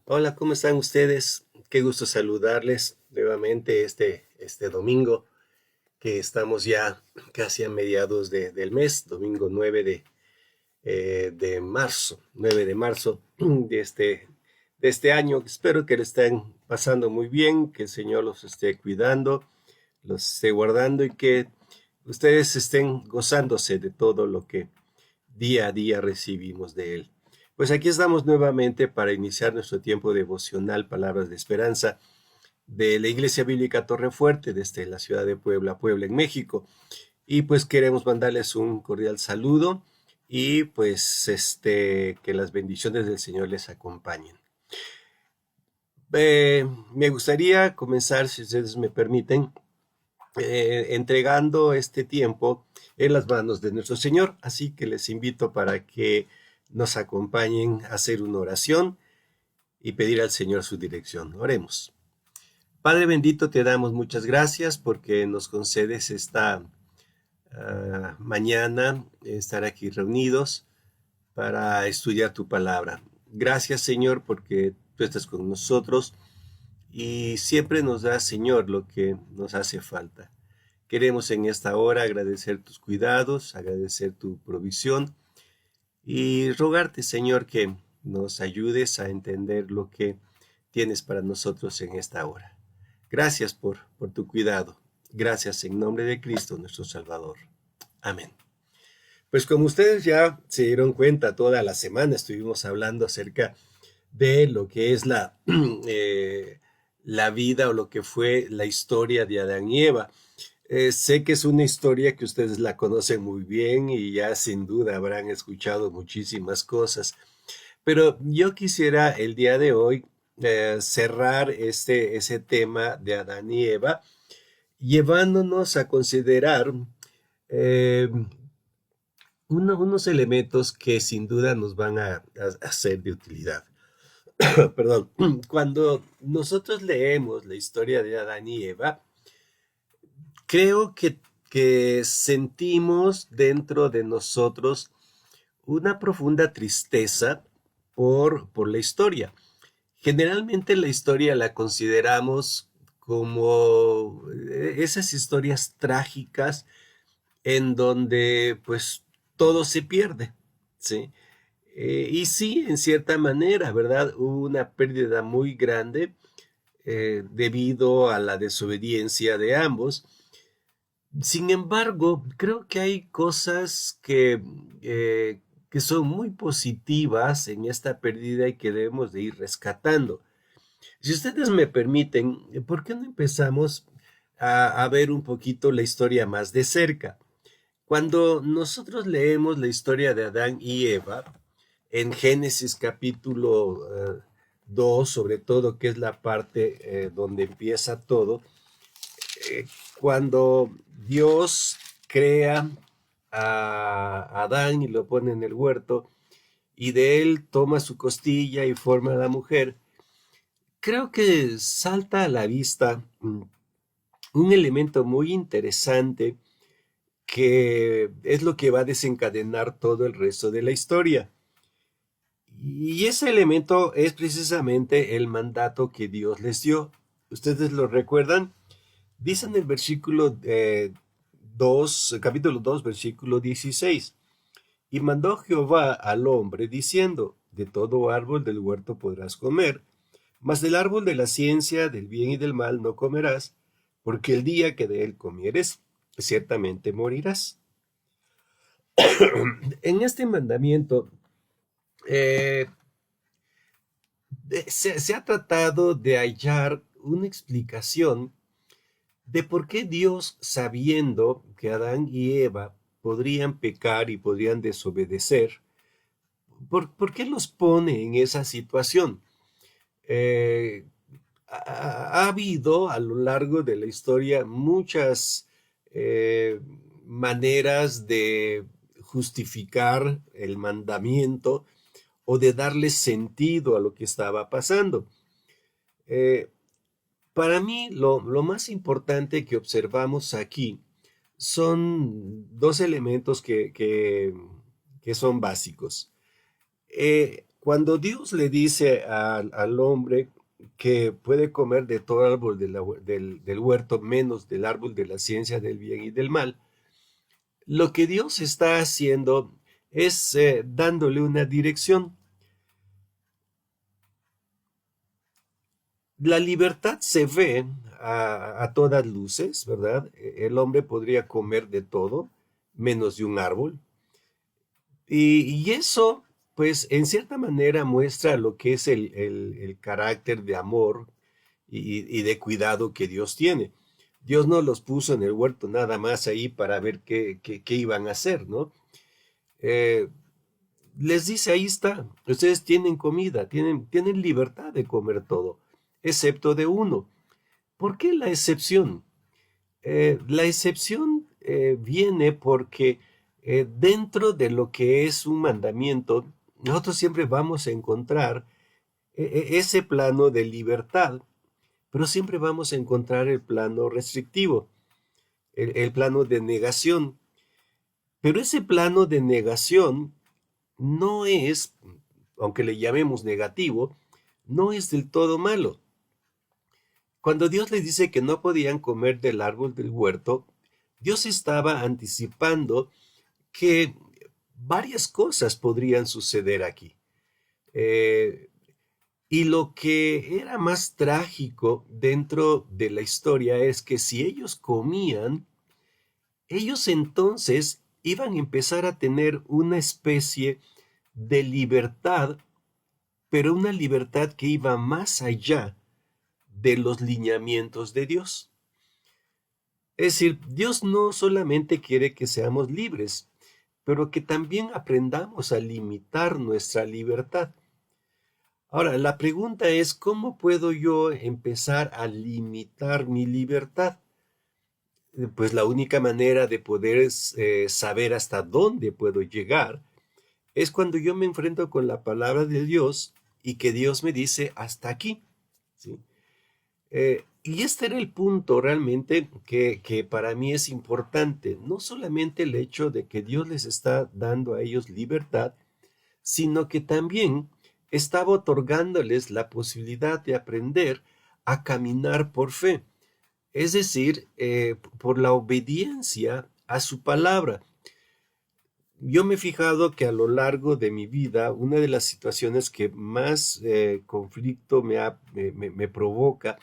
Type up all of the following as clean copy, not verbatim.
Hola, ¿cómo están ustedes? Qué gusto saludarles nuevamente este domingo, que estamos ya casi a mediados del mes, domingo 9 de marzo, 9 de marzo de este año. Espero que le estén pasando muy bien, que el Señor los esté cuidando, los esté guardando y que ustedes estén gozándose de todo lo que día a día recibimos de Él. Pues aquí estamos nuevamente para iniciar nuestro tiempo devocional Palabras de Esperanza de la Iglesia Bíblica Torrefuerte desde la ciudad de Puebla, Puebla en México. Y pues queremos mandarles un cordial saludo y pues que las bendiciones del Señor les acompañen. Me gustaría comenzar, si ustedes me permiten, entregando este tiempo en las manos de nuestro Señor. Así que les invito para que nos acompañen a hacer una oración y pedir al Señor su dirección. Oremos. Padre bendito, te damos muchas gracias porque nos concedes esta mañana estar aquí reunidos para estudiar tu palabra. Gracias, Señor, porque tú estás con nosotros y siempre nos das, Señor, lo que nos hace falta. Queremos en esta hora agradecer tus cuidados, agradecer tu provisión y rogarte, Señor, que nos ayudes a entender lo que tienes para nosotros en esta hora. Gracias por tu cuidado. Gracias en nombre de Cristo, nuestro Salvador. Amén. Pues como ustedes ya se dieron cuenta, toda la semana estuvimos hablando acerca de lo que es la vida o lo que fue la historia de Adán y Eva. Sé que es una historia que ustedes la conocen muy bien y ya sin duda habrán escuchado muchísimas cosas, pero yo quisiera el día de hoy cerrar ese tema de Adán y Eva, llevándonos a considerar eh, unos elementos que sin duda nos van a ser de utilidad. Perdón, cuando nosotros leemos la historia de Adán y Eva, creo que sentimos dentro de nosotros una profunda tristeza por la historia. Generalmente la historia la consideramos como esas historias trágicas en donde pues todo se pierde, ¿sí? Y sí, en cierta manera, ¿verdad? Hubo una pérdida muy grande debido a la desobediencia de ambos. Sin embargo, creo que hay cosas que son muy positivas en esta pérdida y que debemos de ir rescatando. Si ustedes me permiten, ¿por qué no empezamos a ver un poquito la historia más de cerca? Cuando nosotros leemos la historia de Adán y Eva, en Génesis capítulo 2, sobre todo, que es la parte donde empieza todo, cuando Dios crea a Adán y lo pone en el huerto, y de él toma su costilla y forma a la mujer, creo que salta a la vista un elemento muy interesante que es lo que va a desencadenar todo el resto de la historia. Y ese elemento es precisamente el mandato que Dios les dio. ¿Ustedes lo recuerdan? Dice en el versículo 2, capítulo 2, versículo 16. Y mandó Jehová al hombre diciendo, de todo árbol del huerto podrás comer, mas del árbol de la ciencia del bien y del mal no comerás, porque el día que de él comieres, ciertamente morirás. En este mandamiento eh, se ha tratado de hallar una explicación de por qué Dios, sabiendo que Adán y Eva podrían pecar y podrían desobedecer, ¿por qué los pone en esa situación? Eh, ha habido a lo largo de la historia muchas maneras de justificar el mandamiento o de darle sentido a lo que estaba pasando. Eh, para mí, lo más importante que observamos aquí son dos elementos que son básicos. Cuando Dios le dice al hombre que puede comer de todo árbol del huerto, menos del árbol de la ciencia del bien y del mal, lo que Dios está haciendo es dándole una dirección. La libertad se ve a todas luces, ¿verdad? El hombre podría comer de todo, menos de un árbol. Y eso, pues, en cierta manera muestra lo que es el carácter de amor y de cuidado que Dios tiene. Dios no los puso en el huerto nada más ahí para ver qué iban a hacer, ¿no? Eh, Les dice, ahí está, ustedes tienen comida, tienen libertad de comer todo, excepto de uno. ¿Por qué la excepción? La excepción viene porque dentro de lo que es un mandamiento, nosotros siempre vamos a encontrar ese plano de libertad, pero siempre vamos a encontrar el plano restrictivo, el plano de negación. Pero ese plano de negación no es, aunque le llamemos negativo, no es del todo malo. Cuando Dios les dice que no podían comer del árbol del huerto, Dios estaba anticipando que varias cosas podrían suceder aquí. Eh, y lo que era más trágico dentro de la historia es que si ellos comían, ellos entonces iban a empezar a tener una especie de libertad, pero una libertad que iba más allá de los lineamientos de Dios. Es decir, Dios no solamente quiere que seamos libres, pero que también aprendamos a limitar nuestra libertad. Ahora, la pregunta es, ¿cómo puedo yo empezar a limitar mi libertad? Pues la única manera de poder saber hasta dónde puedo llegar es cuando yo me enfrento con la palabra de Dios y que Dios me dice hasta aquí, ¿sí? Y este era el punto realmente que para mí es importante, no solamente el hecho de que Dios les está dando a ellos libertad, sino que también estaba otorgándoles la posibilidad de aprender a caminar por fe, es decir, por la obediencia a su palabra. Yo me he fijado que a lo largo de mi vida, una de las situaciones que más conflicto me provoca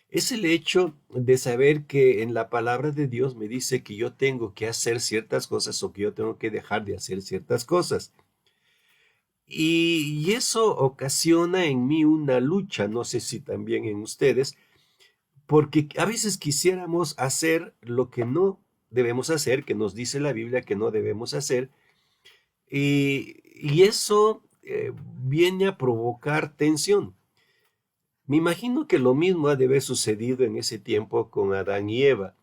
es el hecho de saber que en la palabra de Dios me dice que yo tengo que hacer ciertas cosas o que yo tengo que dejar de hacer ciertas cosas. Y eso ocasiona en mí una lucha, no sé si también en ustedes, porque a veces quisiéramos hacer lo que no debemos hacer, que nos dice la Biblia que no debemos hacer, y eso viene a provocar tensión. Me imagino que lo mismo ha de haber sucedido en ese tiempo con Adán y Eva,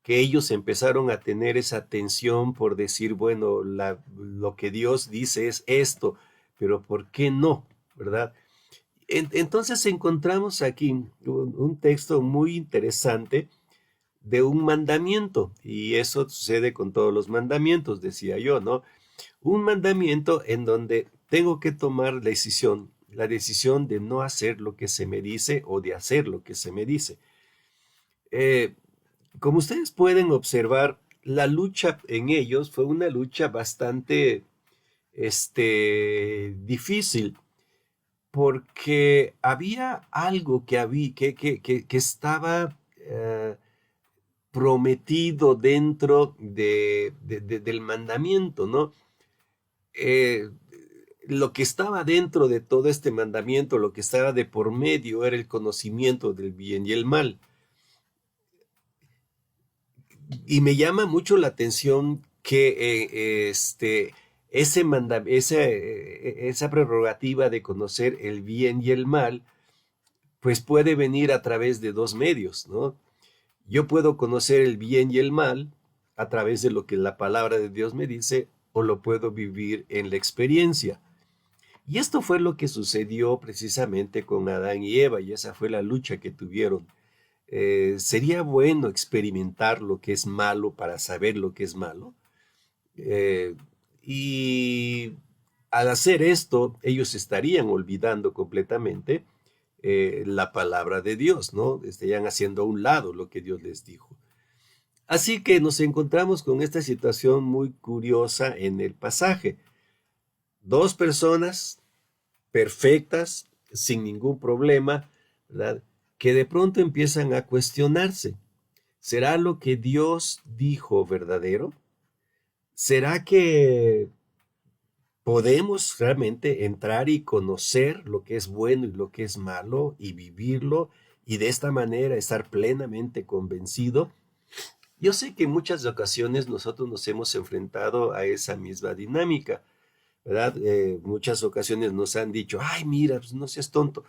que ellos empezaron a tener esa tensión por decir, bueno, lo que Dios dice es esto, pero ¿por qué no? ¿Verdad? Entonces encontramos aquí un texto muy interesante de un mandamiento, y eso sucede con todos los mandamientos, decía yo, ¿no? Un mandamiento en donde tengo que tomar la decisión de no hacer lo que se me dice o de hacer lo que se me dice. Eh, Como ustedes pueden observar, la lucha en ellos fue una lucha bastante difícil, porque había algo que estaba prometido dentro del mandamiento, ¿no? Eh, lo que estaba dentro de todo este mandamiento, lo que estaba de por medio, era el conocimiento del bien y el mal. Y me llama mucho la atención que esa prerrogativa de conocer el bien y el mal, pues puede venir a través de dos medios, ¿no? Yo puedo conocer el bien y el mal a través de lo que la palabra de Dios me dice, o lo puedo vivir en la experiencia. Y esto fue lo que sucedió precisamente con Adán y Eva, y esa fue la lucha que tuvieron. Sería bueno experimentar lo que es malo para saber lo que es malo. Eh, y al hacer esto, ellos estarían olvidando completamente la palabra de Dios, ¿no? Estarían haciendo a un lado lo que Dios les dijo. Así que nos encontramos con esta situación muy curiosa en el pasaje. Dos personas perfectas, sin ningún problema, ¿verdad? Que de pronto empiezan a cuestionarse. ¿Será lo que Dios dijo verdadero? ¿Será que podemos realmente entrar y conocer lo que es bueno y lo que es malo y vivirlo y de esta manera estar plenamente convencido? Yo sé que en muchas ocasiones nosotros nos hemos enfrentado a esa misma dinámica, ¿verdad? Muchas ocasiones nos han dicho, ay, mira, pues no seas tonto,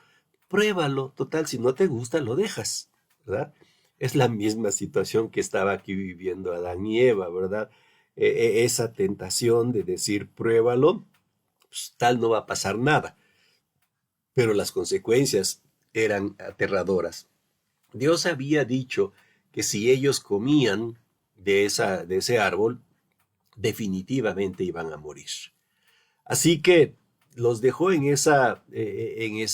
pruébalo, total, si no te gusta, lo dejas, ¿verdad? Es la misma situación que estaba aquí viviendo Adán y Eva, ¿verdad? Esa tentación de decir, pruébalo, pues, tal no va a pasar nada, pero las consecuencias eran aterradoras. Dios había dicho que si ellos comían de ese árbol, definitivamente iban a morir. Así que los dejó en esa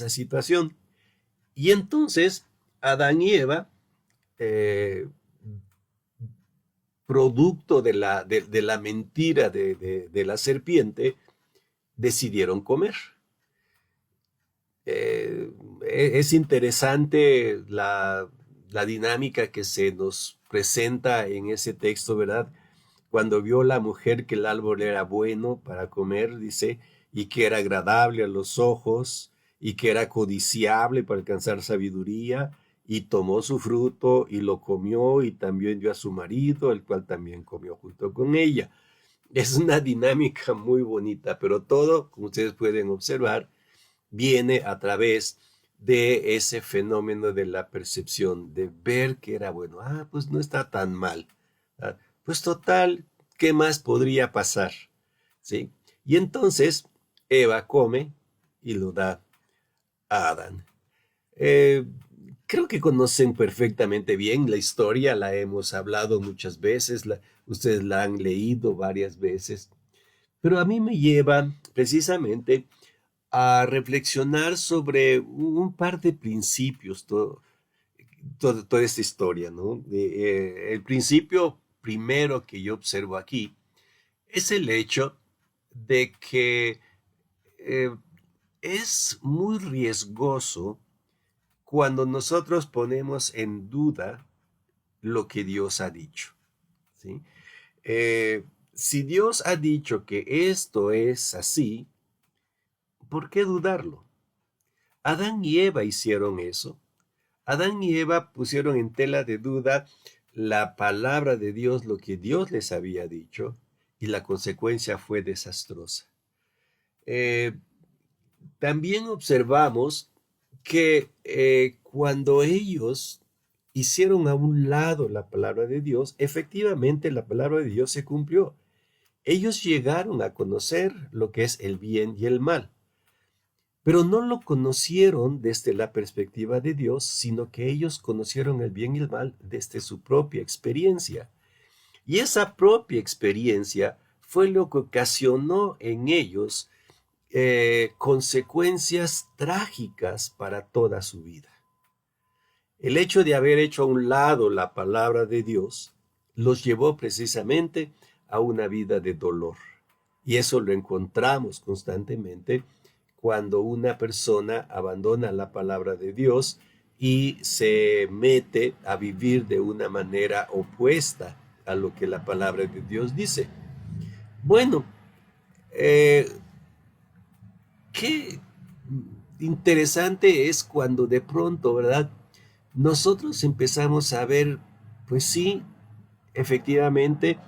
situación. Y entonces Adán y Eva, eh, producto de la mentira de la serpiente, decidieron comer. Eh, es interesante la dinámica que se nos presenta en ese texto, ¿verdad? Cuando vio la mujer que el árbol era bueno para comer, dice, y que era agradable a los ojos, y que era codiciable para alcanzar sabiduría, y tomó su fruto y lo comió, y también dio a su marido, el cual también comió junto con ella. Es una dinámica muy bonita, pero todo, como ustedes pueden observar, viene a través de ese fenómeno de la percepción, de ver que era bueno. Ah, pues no está tan mal. ¿Verdad? Pues total, ¿qué más podría pasar? ¿Sí? Y entonces Eva come y lo da a Adán. Eh, Creo que conocen perfectamente bien la historia, la hemos hablado muchas veces, ustedes la han leído varias veces, pero a mí me lleva precisamente a reflexionar sobre un par de principios, toda esta historia, ¿no? El principio primero que yo observo aquí es el hecho de que eh, es muy riesgoso cuando nosotros ponemos en duda lo que Dios ha dicho, ¿sí? Si Dios ha dicho que esto es así, ¿por qué dudarlo? Adán y Eva hicieron eso. Adán y Eva pusieron en tela de duda la palabra de Dios, lo que Dios les había dicho, y la consecuencia fue desastrosa. Eh, También observamos que cuando ellos hicieron a un lado la palabra de Dios, efectivamente la palabra de Dios se cumplió. Ellos llegaron a conocer lo que es el bien y el mal, pero no lo conocieron desde la perspectiva de Dios, sino que ellos conocieron el bien y el mal desde su propia experiencia. Y esa propia experiencia fue lo que ocasionó en ellos consecuencias trágicas para toda su vida. El hecho de haber hecho a un lado la palabra de Dios los llevó precisamente a una vida de dolor. Y eso lo encontramos constantemente cuando una persona abandona la palabra de Dios y se mete a vivir de una manera opuesta a lo que la palabra de Dios dice. Bueno, eh, qué interesante es cuando de pronto, ¿verdad? Nosotros empezamos a ver, pues sí, efectivamente,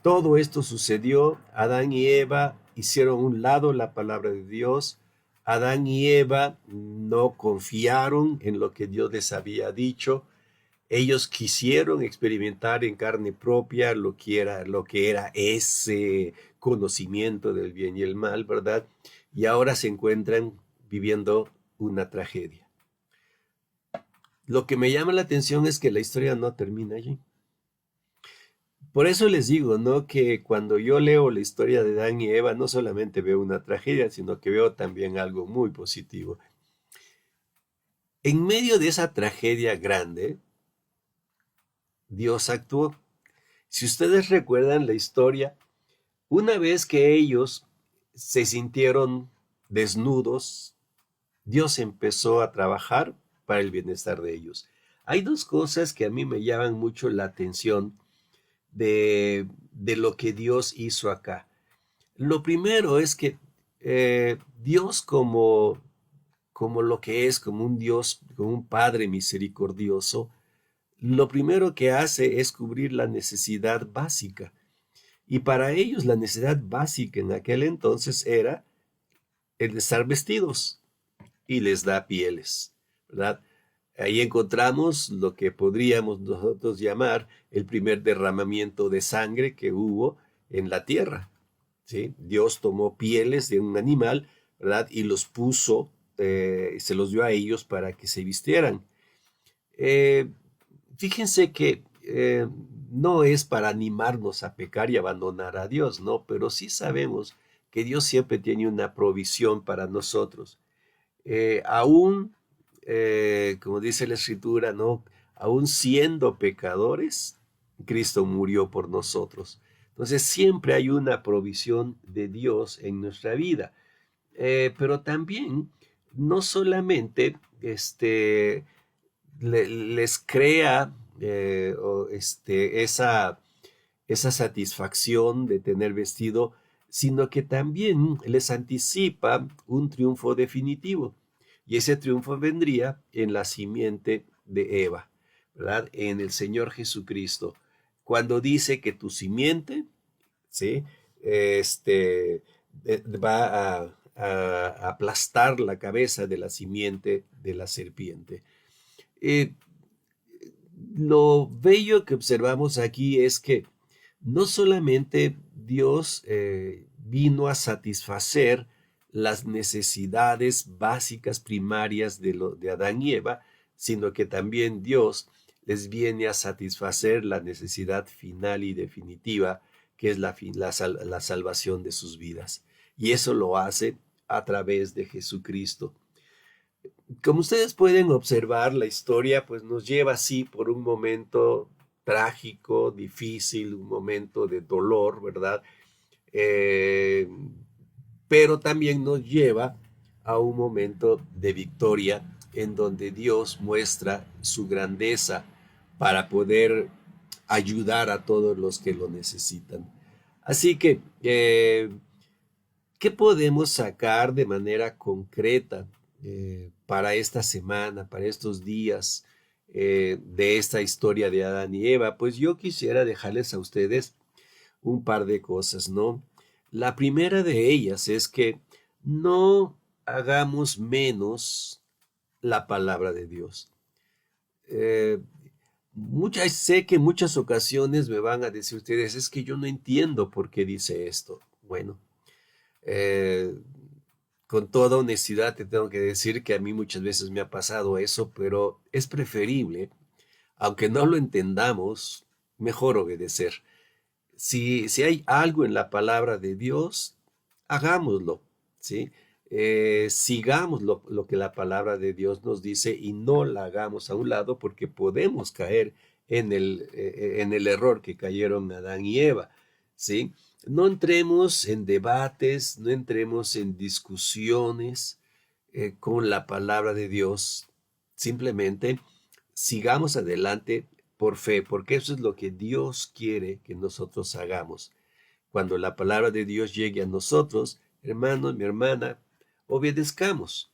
todo esto sucedió. Adán y Eva hicieron a un lado la palabra de Dios. Adán y Eva no confiaron en lo que Dios les había dicho. Ellos quisieron experimentar en carne propia lo que era ese conocimiento del bien y el mal, ¿verdad? Y ahora se encuentran viviendo una tragedia. Lo que me llama la atención es que la historia no termina allí. Por eso les digo, ¿no? Que cuando yo leo la historia de Adán y Eva, no solamente veo una tragedia, sino que veo también algo muy positivo. En medio de esa tragedia grande, Dios actuó. Si ustedes recuerdan la historia, una vez que ellos se sintieron desnudos, Dios empezó a trabajar para el bienestar de ellos. Hay dos cosas que a mí me llaman mucho la atención de lo que Dios hizo acá. Lo primero es que Dios como lo que es, como un Dios, como un Padre misericordioso, lo primero que hace es cubrir la necesidad básica. Y para ellos la necesidad básica en aquel entonces era el de estar vestidos y les da pieles, ¿verdad? Ahí encontramos lo que podríamos nosotros llamar el primer derramamiento de sangre que hubo en la tierra, ¿sí? Dios tomó pieles de un animal, ¿verdad? Y los puso, se los dio a ellos para que se vistieran. Eh, Fíjense que no es para animarnos a pecar y abandonar a Dios, ¿no? Pero sí sabemos que Dios siempre tiene una provisión para nosotros. Aún, como dice la Escritura, ¿no? Aún siendo pecadores, Cristo murió por nosotros. Entonces siempre hay una provisión de Dios en nuestra vida. Pero también, no solamente les crea esa satisfacción de tener vestido, sino que también les anticipa un triunfo definitivo. Y ese triunfo vendría en la simiente de Eva, ¿verdad? En el Señor Jesucristo. Cuando dice que tu simiente, ¿sí? Va a aplastar la cabeza de la simiente de la serpiente. Eh, lo bello que observamos aquí es que no solamente Dios vino a satisfacer las necesidades básicas primarias de Adán y Eva, sino que también Dios les viene a satisfacer la necesidad final y definitiva, que es la salvación de sus vidas. Y eso lo hace a través de Jesucristo. Como ustedes pueden observar, la historia pues nos lleva así por un momento trágico, difícil, un momento de dolor, ¿verdad? Eh, pero también nos lleva a un momento de victoria en donde Dios muestra su grandeza para poder ayudar a todos los que lo necesitan. Así que, ¿qué podemos sacar de manera concreta para esta semana, para estos días de esta historia de Adán y Eva? Pues yo quisiera dejarles a ustedes un par de cosas, ¿no? La primera de ellas es que no hagamos menos la palabra de Dios. Eh, sé que en muchas ocasiones me van a decir ustedes, es que yo no entiendo por qué dice esto. Bueno, eh, con toda honestidad te tengo que decir que a mí muchas veces me ha pasado eso, pero es preferible, aunque no lo entendamos, mejor obedecer. Si hay algo en la palabra de Dios, hagámoslo, ¿sí? Sigamos lo que la palabra de Dios nos dice y no la hagamos a un lado porque podemos caer en el error que cayeron Adán y Eva, ¿sí? No entremos en debates, no entremos en discusiones con la palabra de Dios. Simplemente sigamos adelante por fe, porque eso es lo que Dios quiere que nosotros hagamos. Cuando la palabra de Dios llegue a nosotros, hermano, mi hermana, obedezcamos.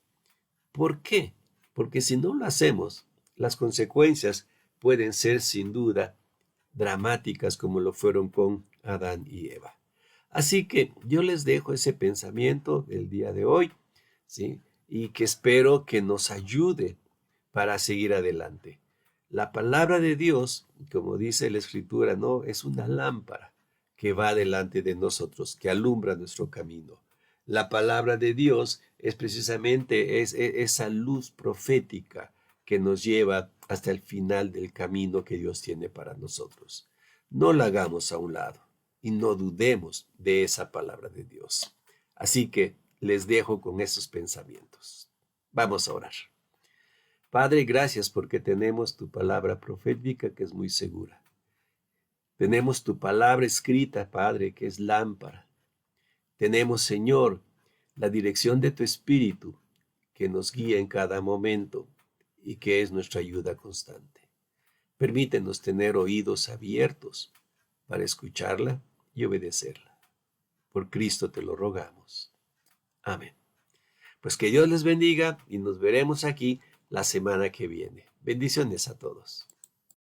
¿Por qué? Porque si no lo hacemos, las consecuencias pueden ser sin duda dramáticas como lo fueron con Adán y Eva. Así que yo les dejo ese pensamiento del día de hoy, ¿sí? Y que espero que nos ayude para seguir adelante. La palabra de Dios, como dice la Escritura, no es una lámpara que va delante de nosotros, que alumbra nuestro camino. La palabra de Dios es precisamente esa luz profética que nos lleva hasta el final del camino que Dios tiene para nosotros. no la hagamos a un lado y no dudemos de esa palabra de Dios. Así que les dejo con esos pensamientos. Vamos a orar. Padre, gracias porque tenemos tu palabra profética que es muy segura. Tenemos tu palabra escrita, Padre, que es lámpara. Tenemos, Señor, la dirección de tu Espíritu que nos guía en cada momento y que es nuestra ayuda constante. Permítenos tener oídos abiertos para escucharla y obedecerla. Por Cristo te lo rogamos. Amén. Pues que Dios les bendiga y nos veremos aquí la semana que viene. Bendiciones a todos.